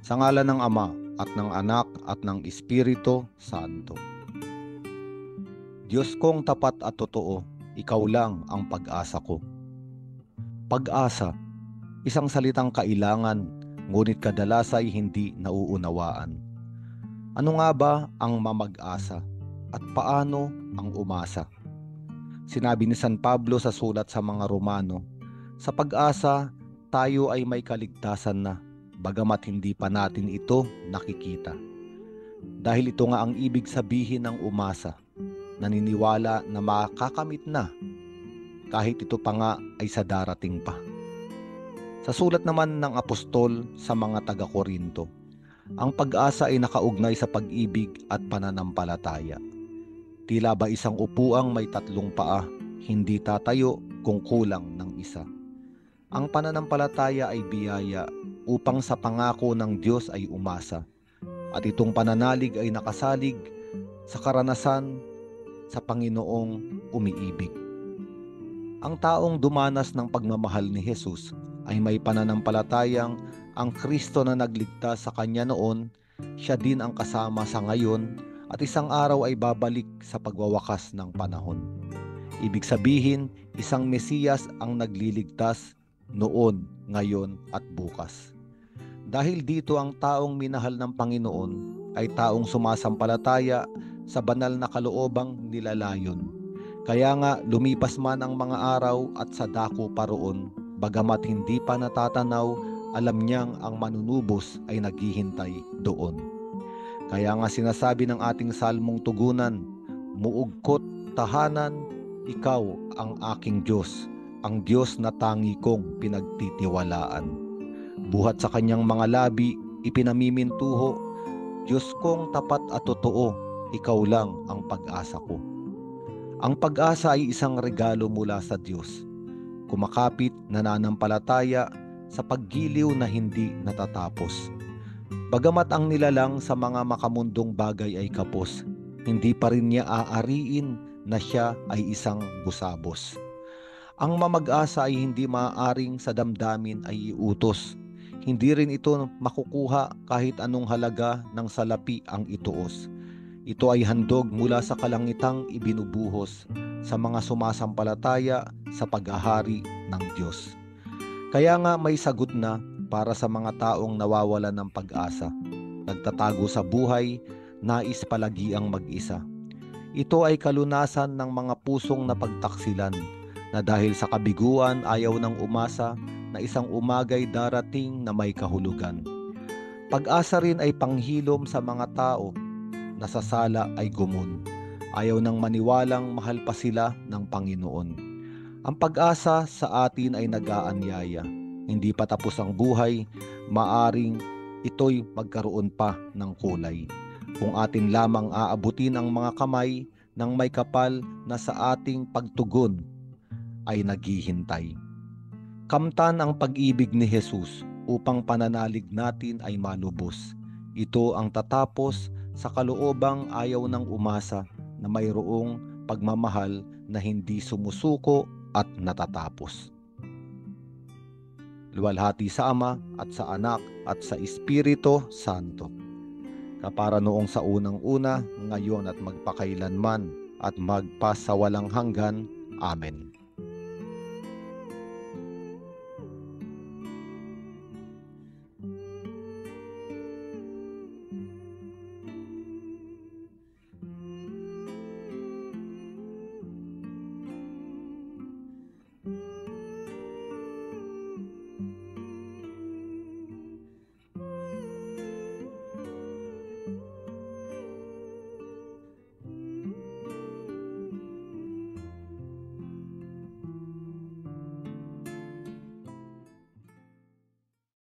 Sa ngalan ng Ama at ng Anak at ng Espiritu Santo. Diyos kong tapat at totoo, ikaw lang ang pag-asa ko. Pag-asa, isang salitang kailangan, ngunit kadalas ay hindi nauunawaan. Ano nga ba ang mamag-asa at paano ang umasa? Sinabi ni San Pablo sa sulat sa mga Romano, sa pag-asa tayo ay may kaligtasan na, bagamat hindi pa natin ito nakikita. Dahil ito nga ang ibig sabihin ng umasa, naniniwala na makakamit na, kahit ito pa nga ay sa darating pa. Sa sulat naman ng apostol sa mga taga-Korinto, ang pag-asa ay nakaugnay sa pag-ibig at pananampalataya. Tila ba isang upuang may tatlong paa, hindi tatayo kung kulang ng isa. Ang pananampalataya ay biyaya upang sa pangako ng Diyos ay umasa. At itong pananalig ay nakasalig sa karanasan sa Panginoong umiibig. Ang taong dumanas ng pagmamahal ni Jesus ay may pananampalatayang ang Kristo na nagligtas sa kanya noon, siya din ang kasama sa ngayon at isang araw ay babalik sa pagwawakas ng panahon. Ibig sabihin, isang Mesiyas ang nagliligtas noon, ngayon at bukas. Dahil dito ang taong minahal ng Panginoon ay taong sumasampalataya sa banal na kaloobang nilalayon. Kaya nga lumipas man ang mga araw at sa dako pa roon, bagamat hindi pa natatanaw, alam niyang ang manunubos ay naghihintay doon. Kaya nga sinasabi ng ating salmong tugunan, muugkot tahanan, ikaw ang aking Diyos, ang Diyos na tangi kong pinagtitiwalaan. Buhat sa kanyang mga labi, ipinamimintuho, Diyos kong tapat at totoo, ikaw lang ang pag-asa ko. Ang pag-asa ay isang regalo mula sa Diyos. Kumakapit, nananampalataya sa paggiliw na hindi natatapos. Bagamat ang nilalang sa mga makamundong bagay ay kapos, hindi pa rin niya aariin na siya ay isang busabos. Ang mamag-asa ay hindi maaaring sa damdamin ay iutos. Hindi rin ito makukuha kahit anong halaga ng salapi ang ituos. Ito ay handog mula sa kalangitang ibinubuhos sa mga sumasampalataya sa paghahari ng Diyos. Kaya nga may sagot na para sa mga taong nawawalan ng pag-asa, nagtatago sa buhay, nais palagiang mag-isa. Ito ay kalunasan ng mga pusong napagtaksilan na dahil sa kabiguan ayaw ng umasa na isang umagay darating na may kahulugan. Pag-asa rin ay panghilom sa mga tao na sa sala ay gumun. Ayaw nang maniwalang mahal pa sila ng Panginoon. Ang pag-asa sa atin ay nag-aanyaya. Hindi pa tapos ang buhay, maaring ito'y magkaroon pa ng kulay. Kung atin lamang aabutin ang mga kamay ng may kapal na sa ating pagtugon ay naghihintay. Kamtan ang pag-ibig ni Jesus upang pananalig natin ay malubos. Ito ang tatapos sa kaloobang ayaw ng umasa na mayroong pagmamahal na hindi sumusuko at natatapos. Luwalhati sa Ama at sa Anak at sa Espiritu Santo. Kapara noong sa unang-una, ngayon at magpakailanman at magpasawalang hanggan. Amen.